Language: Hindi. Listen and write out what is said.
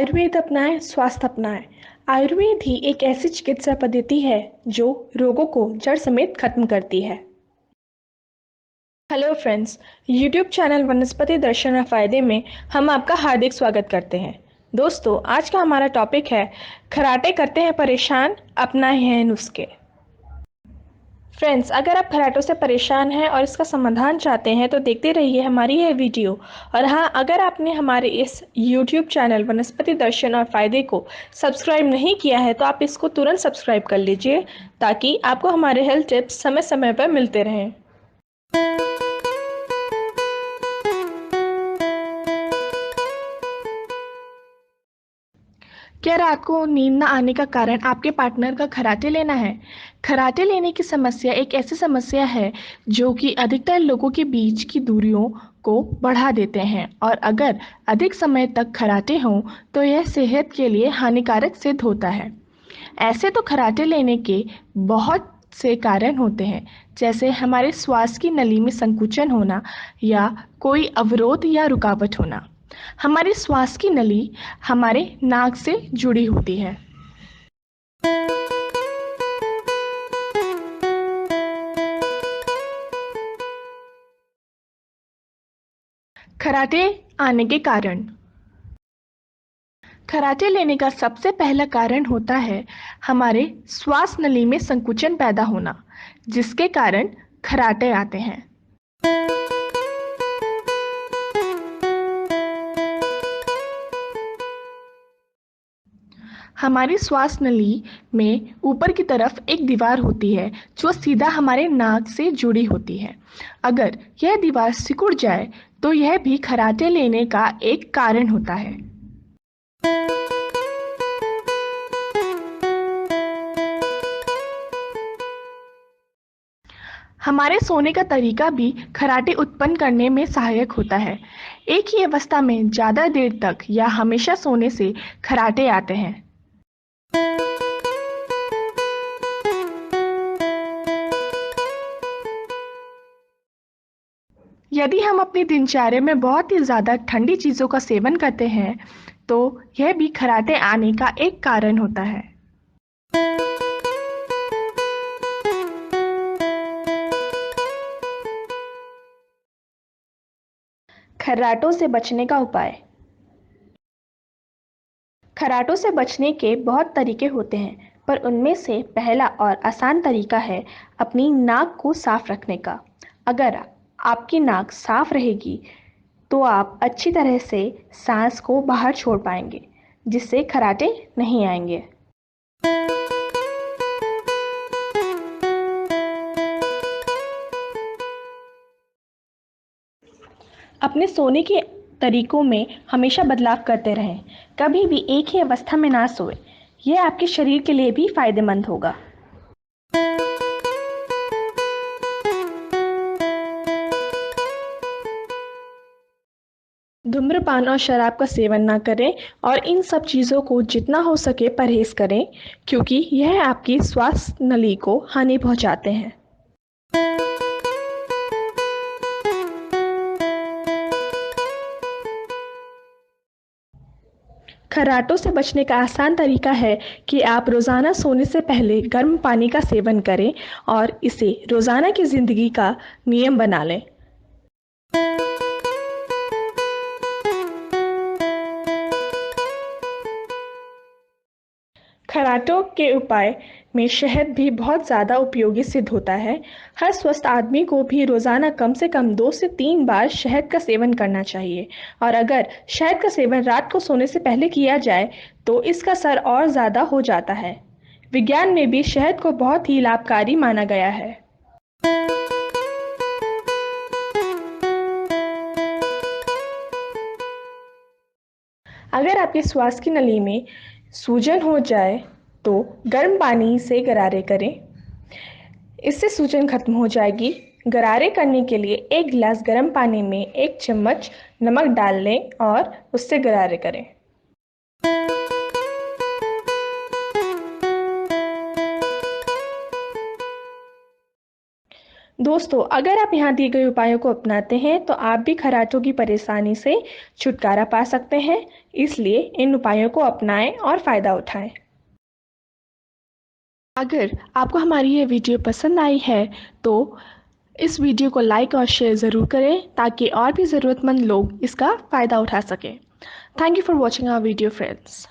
आयुर्वेद अपनाएं, स्वास्थ्य अपनाएं। आयुर्वेद ही एक ऐसी चिकित्सा पद्धति है जो रोगों को जड़ समेत खत्म करती है। हेलो फ्रेंड्स, यूट्यूब चैनल वनस्पति दर्शन और फायदे में हम आपका हार्दिक स्वागत करते हैं। दोस्तों, आज का हमारा टॉपिक है खर्राटे करते हैं परेशान, अपनाए हैं नुस्खे। फ्रेंड्स, अगर आप खर्राटों से परेशान हैं और इसका समाधान चाहते हैं तो देखते रहिए हमारी यह वीडियो। और हाँ, अगर आपने हमारे इस यूट्यूब चैनल वनस्पति दर्शन और फायदे को सब्सक्राइब नहीं किया है तो आप इसको तुरंत सब्सक्राइब कर लीजिए ताकि आपको हमारे हेल्थ टिप्स समय समय पर मिलते रहें। क्या रात को नींद न आने का कारण आपके पार्टनर का खर्राटे लेना है? खर्राटे लेने की समस्या एक ऐसी समस्या है जो कि अधिकतर लोगों के बीच की दूरियों को बढ़ा देते हैं और अगर अधिक समय तक खर्राटे हों तो यह सेहत के लिए हानिकारक सिद्ध होता है। ऐसे तो खर्राटे लेने के बहुत से कारण होते हैं, जैसे हमारे श्वास की नली में संकुचन होना या कोई अवरोध या रुकावट होना। हमारी श्वास की नली हमारे नाक से जुड़ी होती है। खर्राटे आने के कारण। खर्राटे लेने का सबसे पहला कारण होता है हमारे श्वास नली में संकुचन पैदा होना, जिसके कारण खर्राटे आते हैं। हमारी श्वास नली में ऊपर की तरफ एक दीवार होती है जो सीधा हमारे नाक से जुड़ी होती है। अगर यह दीवार सिकुड़ जाए तो यह भी खर्राटे लेने का एक कारण होता है। हमारे सोने का तरीका भी खर्राटे उत्पन्न करने में सहायक होता है। एक ही अवस्था में ज़्यादा देर तक या हमेशा सोने से खर्राटे आते हैं। यदि हम अपनी दिनचर्या में बहुत ही ज़्यादा ठंडी चीज़ों का सेवन करते हैं तो यह भी खर्राटे आने का एक कारण होता है। खर्राटों से बचने का उपाय। खर्राटों से बचने के बहुत तरीके होते हैं, पर उनमें से पहला और आसान तरीका है अपनी नाक को साफ रखने का। अगर आपकी नाक साफ रहेगी तो आप अच्छी तरह से सांस को बाहर छोड़ पाएंगे, जिससे खर्राटे नहीं आएंगे। अपने सोने के तरीकों में हमेशा बदलाव करते रहें। कभी भी एक ही अवस्था में ना सोएं। यह आपके शरीर के लिए भी फायदेमंद होगा। धूम्रपान और शराब का सेवन ना करें और इन सब चीज़ों को जितना हो सके परहेज करें, क्योंकि यह आपकी श्वास नली को हानि पहुंचाते हैं। खर्राटों से बचने का आसान तरीका है कि आप रोज़ाना सोने से पहले गर्म पानी का सेवन करें और इसे रोज़ाना की ज़िंदगी का नियम बना लें। खर्राटों के उपाय में शहद भी बहुत ज़्यादा उपयोगी सिद्ध होता है। हर स्वस्थ आदमी को भी रोज़ाना कम से कम 2 से 3 बार शहद का सेवन करना चाहिए और अगर शहद का सेवन रात को सोने से पहले किया जाए तो इसका असर और ज़्यादा हो जाता है। विज्ञान में भी शहद को बहुत ही लाभकारी माना गया है। अगर आपके श्वास की नली में सूजन हो जाए तो गर्म पानी से गरारे करें। इससे सूजन खत्म हो जाएगी। गरारे करने के लिए 1 गिलास गर्म पानी में 1 चम्मच नमक डाल लें और उससे गरारे करें। दोस्तों, अगर आप यहाँ दिए गए उपायों को अपनाते हैं तो आप भी खर्राटों की परेशानी से छुटकारा पा सकते हैं। इसलिए इन उपायों को अपनाएं और फ़ायदा उठाएं। अगर आपको हमारी ये वीडियो पसंद आई है तो इस वीडियो को लाइक और शेयर ज़रूर करें ताकि और भी ज़रूरतमंद लोग इसका फ़ायदा उठा सकें। Thank you for watching our video friends.